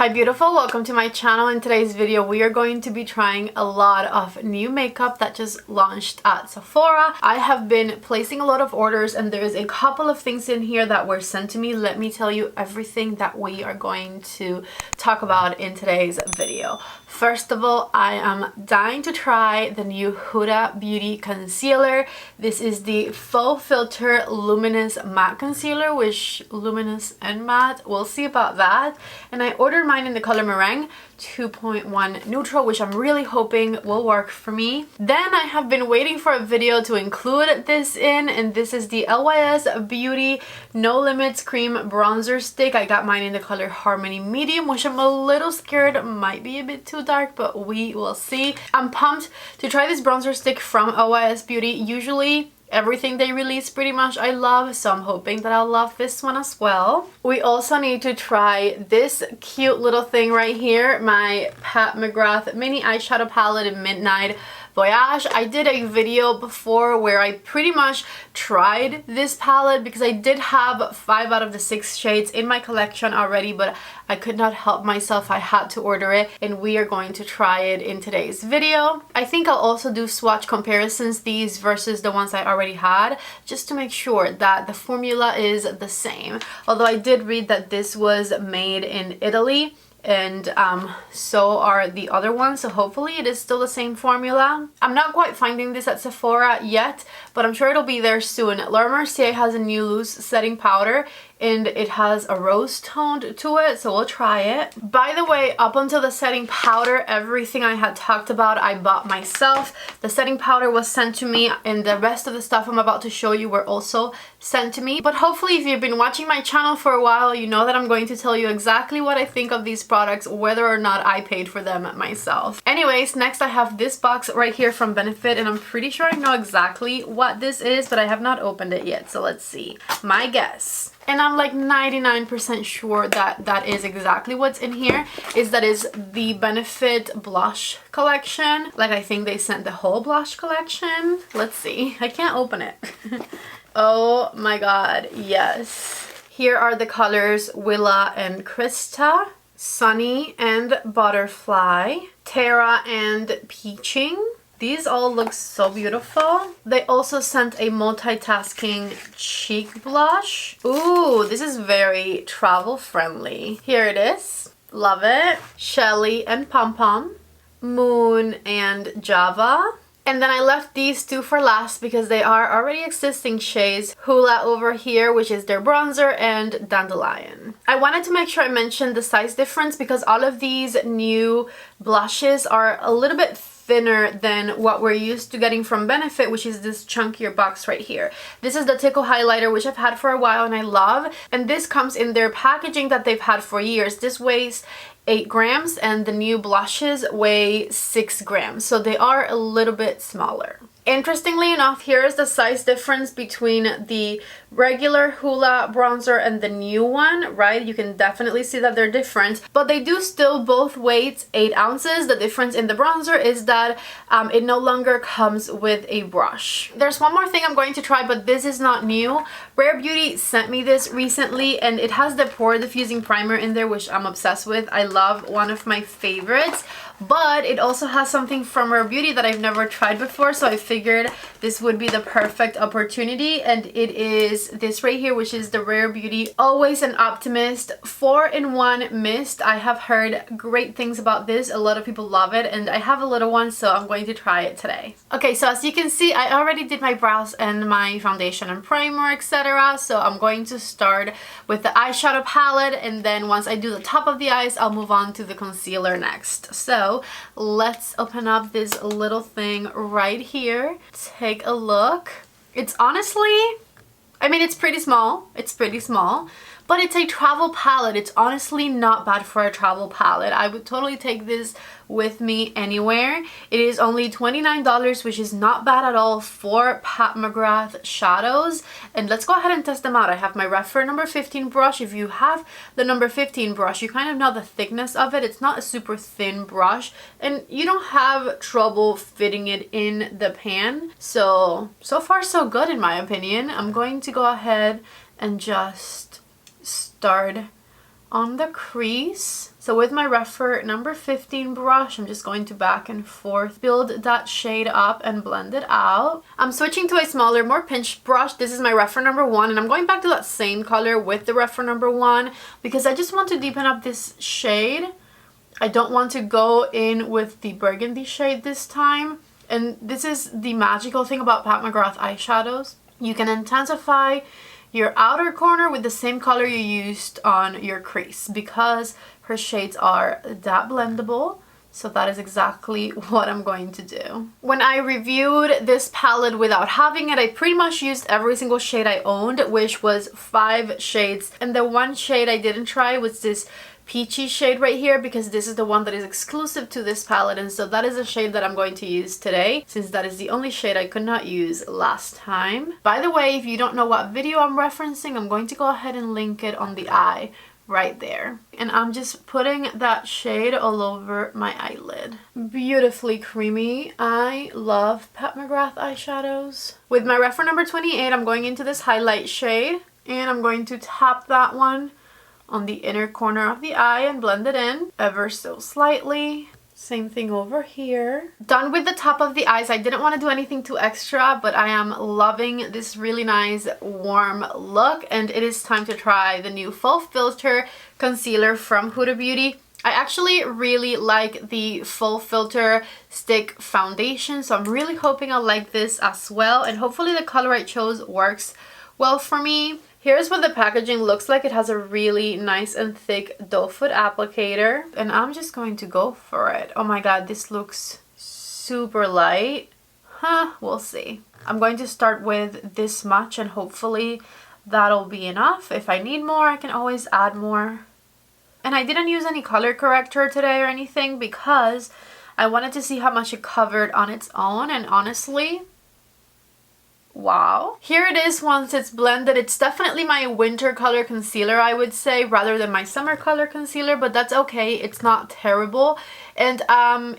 Hi beautiful, welcome to my channel. In today's video we are going to be trying a lot of new makeup that just launched at Sephora. I have been placing a lot of orders and there's a couple of things in here that were sent to me. Let me tell you everything that we are going to talk about in today's video. First of all, I am dying to try the new Huda Beauty Concealer. This is the Faux Filter Luminous Matte Concealer, which luminous and matte, we'll see about that. And I ordered mine in the color Meringue 2.1 Neutral, which I'm really hoping will work for me. Then I have been waiting for a video to include this in, and this is the LYS Beauty No Limits Cream Bronzer Stick. I got mine in the color Harmony Medium, which I'm a little scared might be a bit too dark, but we will see. I'm pumped to try this bronzer stick from LYS Beauty. Usually everything they release pretty much I love, so I'm hoping that I'll love this one as well. We also need to try this cute little thing right here, my McGrath mini eyeshadow palette in Midnight Voyage. I did a video before where I pretty much tried this palette because I did have 5 out of the 6 shades in my collection already, but I could not help myself. I had to order it and we are going to try it in today's video. I think I'll also do swatch comparisons, these versus the ones I already had, just to make sure that the formula is the same. Although I did read that this was made in Italy, and so are the other ones, so hopefully it is still the same formula. I'm not quite finding this at Sephora yet, but I'm sure it'll be there soon. Mercier has a new loose setting powder and it has a rose toned to it, so we'll try it. By the way, up until the setting powder, everything I had talked about I bought myself. The setting powder was sent to me and the rest of the stuff I'm about to show you were also sent to me. But hopefully if you've been watching my channel for a while, you know that I'm going to tell you exactly what I think of these products, whether or not I paid for them myself. Anyways, next I have this box right here from Benefit, and I'm pretty sure I know exactly what this is, but I have not opened it yet, so let's see. My guess, and I'm like 99% sure that that is exactly what's in here, is that is the Benefit blush collection. Like, I think they sent the whole blush collection. Let's see. I can't open it. Oh my god, yes. Here are the colors Willa and Krista, Sunny and Butterfly, Terra and Peaching. These all look so beautiful. They also sent a Multitasking cheek blush. Ooh, this is very travel friendly. Here it is. Love it. Shelly and Pom Pom, Moon and Java. And then I left these two for last because they are already existing shades. Hula over here, which is their bronzer, and Dandelion. I wanted to make sure I mentioned the size difference because all of these new blushes are a little bit thinner than what we're used to getting from Benefit, which is this chunkier box right here. This is the Tickle highlighter, which I've had for a while and I love, and this comes in their packaging that they've had for years. This weighs 8 grams and the new blushes weigh 6 grams, so they are a little bit smaller. Interestingly enough, here is the size difference between the regular Hula bronzer and the new one, right? You can definitely see that they're different, but they do still both weigh 8 ounces. The difference in the bronzer is that it no longer comes with a brush. There's one more thing I'm going to try, but this is not new. Rare Beauty sent me this recently and it has the pore diffusing primer in there, which I'm obsessed with. I love, one of my favorites. But it also has something from Rare Beauty that I've never tried before, so I figured this would be the perfect opportunity, and it is this right here, which is the Rare Beauty Always an Optimist 4-in-1 Mist. I have heard great things about this. A lot of people love it, and I have a little one, so I'm going to try it today. Okay, so as you can see, I already did my brows and my foundation and primer, etc. So I'm going to start with the eyeshadow palette, and then once I do the top of the eyes, I'll move on to the concealer next. So let's open up this little thing right here. Take a look. It's honestly, I mean, it's pretty small. It's pretty small, but it's a travel palette. It's honestly not bad for a travel palette. I would totally take this with me anywhere. It is only $29, which is not bad at all for Pat McGrath shadows. And let's go ahead and test them out. I have my REPHR number 15 brush. If you have the number 15 brush, you kind of know the thickness of it. It's not a super thin brush and you don't have trouble fitting it in the pan. So far so good in my opinion. I'm going to go ahead and just start on the crease. So with my REPHR number 15 brush, I'm just going to back and forth, build that shade up and blend it out. I'm switching to a smaller, more pinched brush. This is my REPHR number 1, and I'm going back to that same color with the REPHR number 1 because I just want to deepen up this shade. I don't want to go in with the burgundy shade this time. And this is the magical thing about Pat McGrath eyeshadows. You can intensify your outer corner with the same color you used on your crease because her shades are that blendable. So that is exactly what I'm going to do. When I reviewed this palette without having it, I pretty much used every single shade I owned, which was 5 shades. And the one shade I didn't try was this peachy shade right here because this is the one that is exclusive to this palette, and so that is a shade that I'm going to use today since that is the only shade I could not use last time. By the way, if you don't know what video I'm referencing, I'm going to go ahead and link it on the eye right there. And I'm just putting that shade all over my eyelid. Beautifully creamy. I love Pat McGrath eyeshadows. With my REPHR number 28, I'm going into this highlight shade and I'm going to tap that one on the inner corner of the eye and blend it in ever so slightly. Same thing over here. Done with the top of the eyes. I didn't want to do anything too extra, but I am loving this really nice warm look, and it is time to try the new Faux Filter concealer from Huda Beauty. I actually really like the Faux Filter stick foundation, so I'm really hoping I'll like this as well, and hopefully the color I chose works well for me. Here's what the packaging looks like. It has a really nice and thick doe foot applicator, and I'm just going to go for it. Oh my god, this looks super light. We'll see. I'm going to start with this much and hopefully that'll be enough. If I need more, I can always add more. And I didn't use any color corrector today or anything because I wanted to see how much it covered on its own, and honestly, wow. Here it is once it's blended. It's definitely my winter color concealer, I would say, rather than my summer color concealer, but that's okay. It's not terrible. And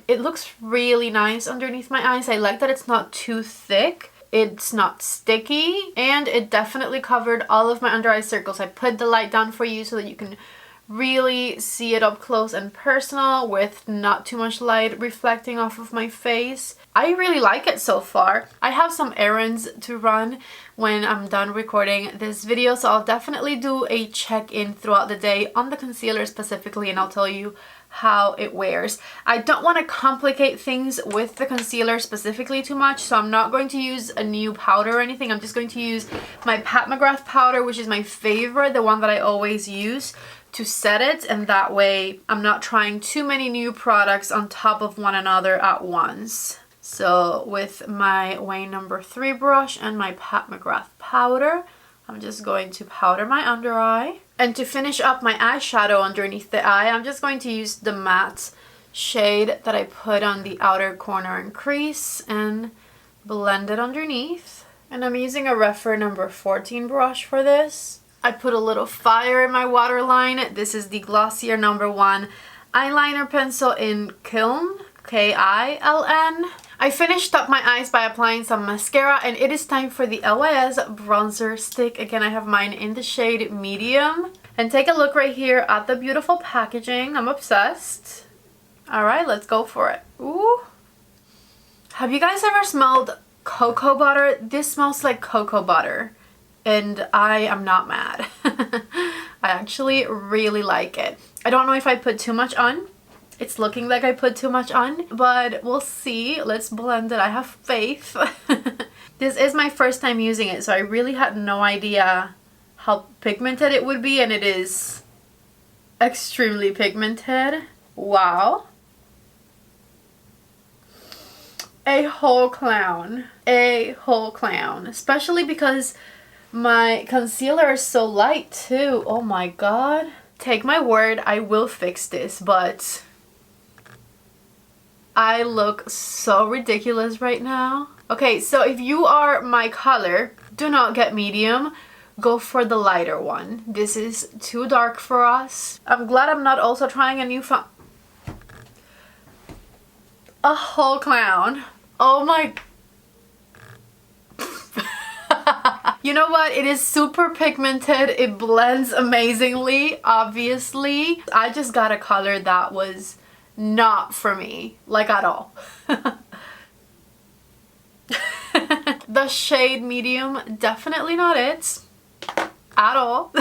it looks really nice underneath my eyes. I like that it's not too thick. It's not sticky, and it definitely covered all of my under eye circles. I put the light down for you so that you can really see it up close and personal with not too much light reflecting off of my face. I really like it so far. I have some errands to run when I'm done recording this video, so I'll definitely do a check-in throughout the day on the concealer specifically, and I'll tell you how it wears. I don't want to complicate things with the concealer specifically too much, so I'm not going to use a new powder or anything. I'm just going to use my Pat McGrath powder, which is my favorite, the one that I always use to set it, and that way I'm not trying too many new products on top of one another at once. So with my Wayne number 3 brush and my Pat McGrath powder, I'm just going to powder my under eye. And to finish up my eyeshadow underneath the eye, I'm just going to use the matte shade that I put on the outer corner and crease and blend it underneath. And I'm using a REPHR number 14 brush for this. I put a little fire in my waterline. This is the Glossier number 1 eyeliner pencil in Kiln, K-I-L-N. I finished up my eyes by applying some mascara, and it is time for the LYS bronzer stick. Again, I have mine in the shade medium. And take a look right here at the beautiful packaging. I'm obsessed. Alright, let's go for it. Ooh. Have you guys ever smelled cocoa butter? This smells like cocoa butter, and I am not mad. I actually really like it. I don't know if I put too much on. It's looking like I put too much on, but we'll see. Let's blend it. I have faith. This is my first time using it, so I really had no idea how pigmented it would be, and it is extremely pigmented. Wow. A whole clown. A whole clown. Especially because my concealer is so light too. Oh my god. Take my word, I will fix this, but I look so ridiculous right now. Okay, so if you are my color, do not get medium. Go for the lighter one. This is too dark for us. I'm glad I'm not also trying a new a whole clown. Oh my You know what? It is super pigmented. It blends amazingly, obviously. I just got a color that was not for me, like at all. The shade medium, definitely not it at all.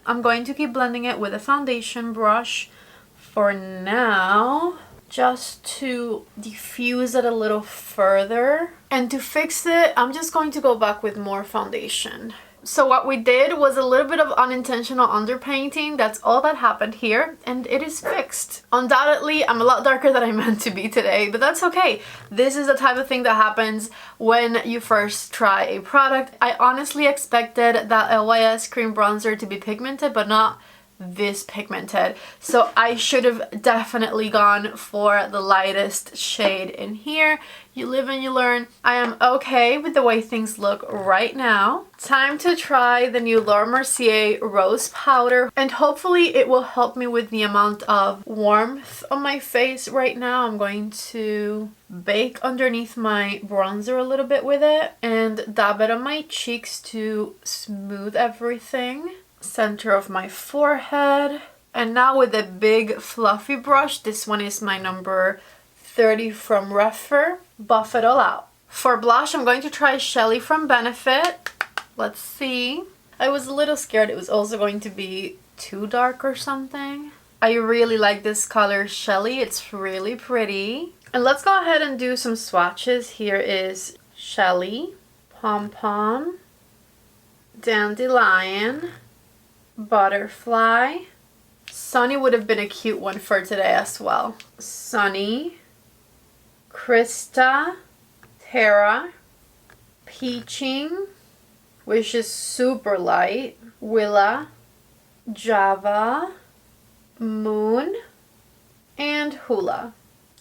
I'm going to keep blending it with a foundation brush for now, just to diffuse it a little further. And to fix it, I'm just going to go back with more foundation. So what we did was a little bit of unintentional underpainting. That's all that happened here, and it is fixed. Undoubtedly, I'm a lot darker than I meant to be today, but that's okay. This is the type of thing that happens when you first try a product. I honestly expected that LYS cream bronzer to be pigmented, but not this pigmented. So I should have definitely gone for the lightest shade in here. You live and you learn. I am okay with the way things look right now. Time to try the new Mercier Rose Powder, and hopefully it will help me with the amount of warmth on my face right now. I'm going to bake underneath my bronzer a little bit with it and dab it on my cheeks to smooth everything. Center of my forehead. And now with a big fluffy brush, this one is my number 30 from REPHR, buff it all out. For blush, I'm going to try Shelly from Benefit. Let's see. I was a little scared it was also going to be too dark or something. I really like this color, Shelly. It's really pretty. And let's go ahead and do some swatches. Here is Shelly, Pom Pom, Dandelion, Butterfly. Sunny would have been a cute one for today as well. Sunny, Krista, Tara, Peaching, which is super light, Willa, Java, Moon, and Hula.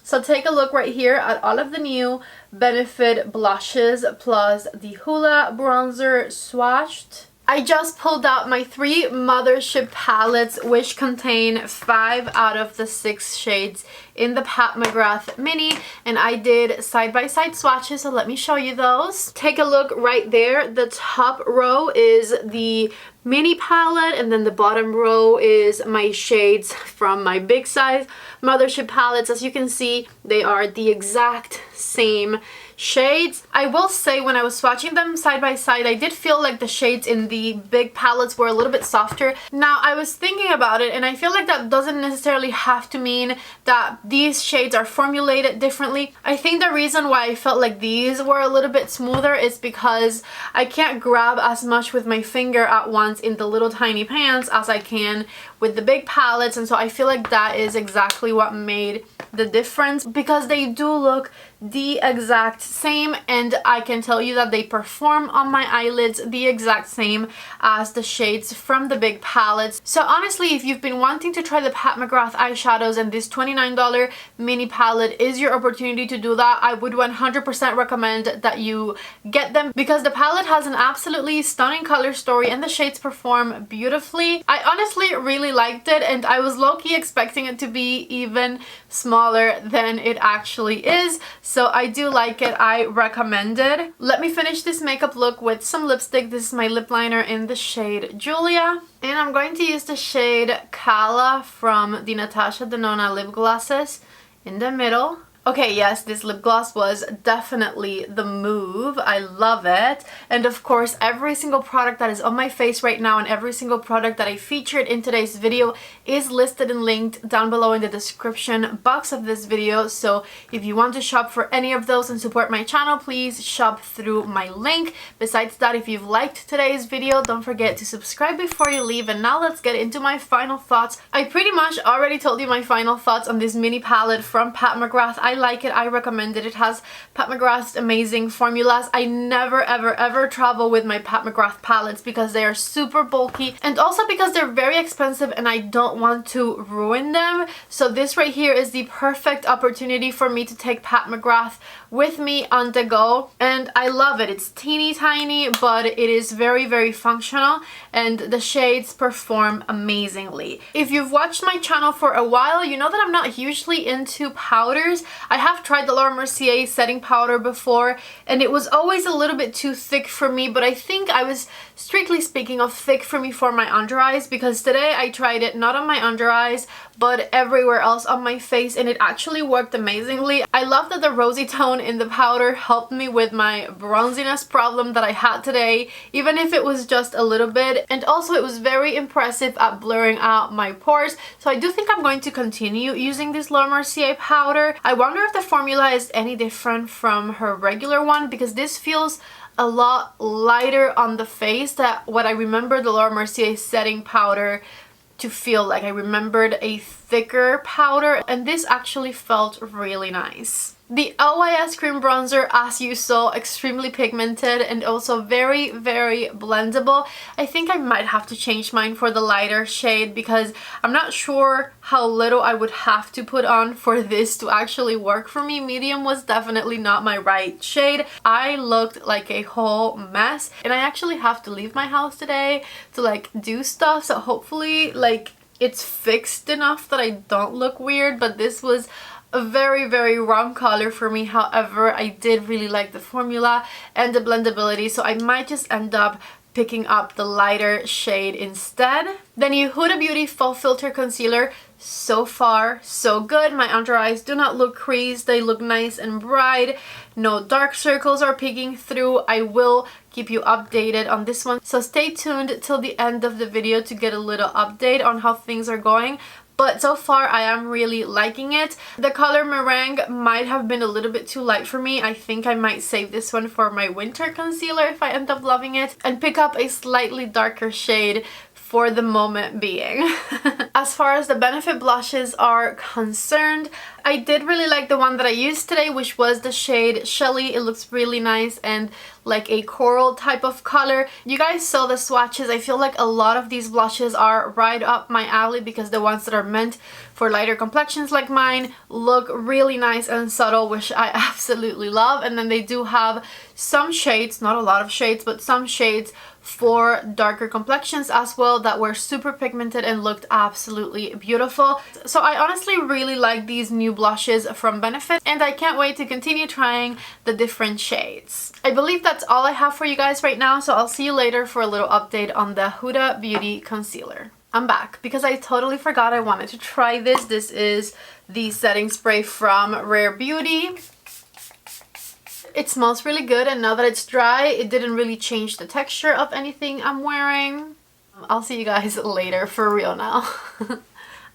So take a look right here at all of the new Benefit blushes plus the Hula bronzer swatched. I just pulled out my 3 Mothership palettes, which contain 5 out of the 6 shades in the Pat McGrath mini, and I did side-by-side swatches, so let me show you those. Take a look right there. The top row is the mini palette, and then the bottom row is my shades from my big size Mothership palettes. As you can see, they are the exact same shades. I will say when I was swatching them side by side, I did feel like the shades in the big palettes were a little bit softer. Now, I was thinking about it, and I feel like that doesn't necessarily have to mean that these shades are formulated differently. I think the reason why I felt like these were a little bit smoother is because I can't grab as much with my finger at once in the little tiny pans as I can with the big palettes, and so I feel like that is exactly what made the difference, because they do look the exact same, and I can tell you that they perform on my eyelids the exact same as the shades from the big palettes. So honestly, if you've been wanting to try the Pat McGrath eyeshadows and this $29 mini palette is your opportunity to do that, I would 100% recommend that you get them, because the palette has an absolutely stunning color story and the shades perform beautifully. I honestly really liked it, and I was low-key expecting it to be even smaller than it actually is. So I do like it. I recommend it. Let me finish this makeup look with some lipstick. This is my lip liner in the shade Julia. And I'm going to use the shade Kala from the Natasha Denona lip glosses in the middle. Okay, yes, this lip gloss was definitely the move. I love it. And of course, every single product that is on my face right now and every single product that I featured in today's video is listed and linked down below in the description box of this video. So if you want to shop for any of those and support my channel, please shop through my link. Besides that, if you've liked today's video, don't forget to subscribe before you leave. And now let's get into my final thoughts. I pretty much already told you my final thoughts on this mini palette from Pat McGrath. I like it. I recommend it. It has Pat McGrath's amazing formulas. I never ever travel with my Pat McGrath palettes because they are super bulky, and also because they're very expensive and I don't want to ruin them. So this right here is the perfect opportunity for me to take Pat McGrath with me on the go, and I love it. It's teeny tiny, but it is very functional, and the shades perform amazingly. If you've watched my channel for a while, you know that I'm not hugely into powders. I have tried the Laura Mercier setting powder before and it was always a little bit too thick for me, but I think I was strictly speaking of thick for me for my under eyes, because today I tried it not on my under eyes but everywhere else on my face and it actually worked amazingly. I love that the rosy tone in the powder helped me with my bronziness problem that I had today, even if it was just a little bit, and also it was very impressive at blurring out my pores. So I do think I'm going to continue using this Laura Mercier powder. I wonder if the formula is any different from her regular one, because this feels a lot lighter on the face than what I remember the Laura Mercier setting powder to feel like. I remembered a thicker powder and this actually felt really nice. The LYS cream bronzer, as you saw, extremely pigmented and also very, very blendable. I think I might have to change mine for the lighter shade because I'm not sure how little I would have to put on for this to actually work for me. Medium was definitely not my right shade. I looked like a whole mess and I actually have to leave my house today to like do stuff, so hopefully like it's fixed enough that I don't look weird, but this was a very, very wrong color for me. However, I did really like the formula and the blendability, so I might just end up picking up the lighter shade instead. The new Huda Beauty Faux Filter Concealer. So far, so good. My under eyes do not look creased. They look nice and bright. No dark circles are peeking through. I will keep you updated on this one, so stay tuned till the end of the video to get a little update on how things are going. But so far I am really liking it. The color Meringue might have been a little bit too light for me. I think I might save this one for my winter concealer if I end up loving it and pick up a slightly darker shade for the moment being. As far as the Benefit blushes are concerned, I did really like the one that I used today, which was the shade Shelly. It looks really nice and like a coral type of color. You guys saw the swatches. I feel like a lot of these blushes are right up my alley because the ones that are meant for lighter complexions like mine look really nice and subtle, which I absolutely love. And then they do have some shades, not a lot of shades, but some shades for darker complexions as well that were super pigmented and looked absolutely beautiful. So I honestly really like these new blushes from Benefit and I can't wait to continue trying the different shades. I believe that's all I have for you guys right now, so I'll see you later for a little update on the Huda Beauty Concealer. I'm back because I totally forgot I wanted to try this. This is the setting spray from Rare Beauty. It smells really good, and now that it's dry, it didn't really change the texture of anything I'm wearing. I'll see you guys later for real now.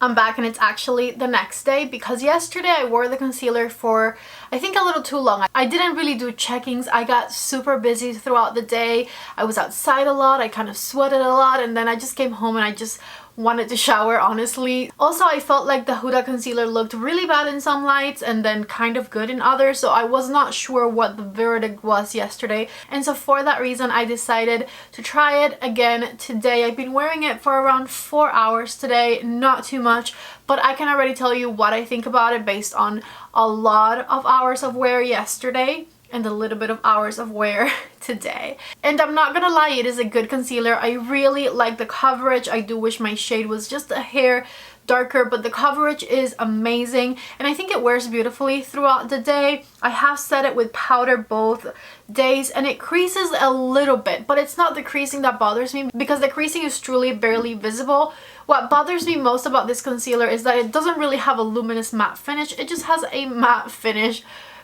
I'm back and it's actually the next day because yesterday I wore the concealer for I think a little too long. I didn't really do checkings. I got super busy throughout the day. I was outside a lot. I kind of sweated a lot and then I just came home and I just wanted to shower, honestly. Also, I felt like the Huda concealer looked really bad in some lights and then kind of good in others, so I was not sure what the verdict was yesterday, and so for that reason I decided to try it again today. I've been wearing it for around 4 hours today, not too much, but I can already tell you what I think about it based on a lot of hours of wear yesterday and a little bit of hours of wear today. And I'm not gonna lie, it is a good concealer. I really like the coverage. I do wish my shade was just a hair darker, but the coverage is amazing and I think it wears beautifully throughout the day. I have set it with powder both days and it creases a little bit, but it's not the creasing that bothers me because the creasing is truly barely visible. What bothers me most about this concealer is that it doesn't really have a luminous matte finish. It just has a matte finish,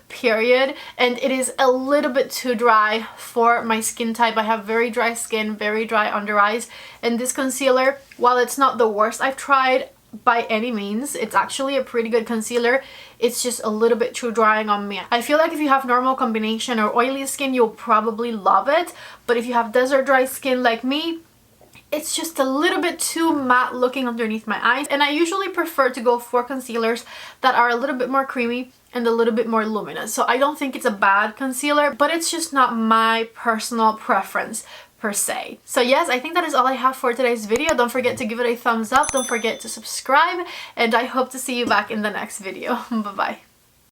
period, and it is a little bit too dry for my skin type. I have very dry skin, very dry under eyes, and this concealer, while it's not the worst I've tried by any means, it's actually a pretty good concealer. It's just a little bit too drying on me. I feel like if you have normal combination or oily skin, you'll probably love it, but if you have desert dry skin like me, it's just a little bit too matte looking underneath my eyes, and I usually prefer to go for concealers that are a little bit more creamy and a little bit more luminous. So I don't think it's a bad concealer, but it's just not my personal preference per se. So yes, I think that is all I have for today's video. Don't forget to give it a thumbs up, don't forget to subscribe, and I hope to see you back in the next video. Bye bye.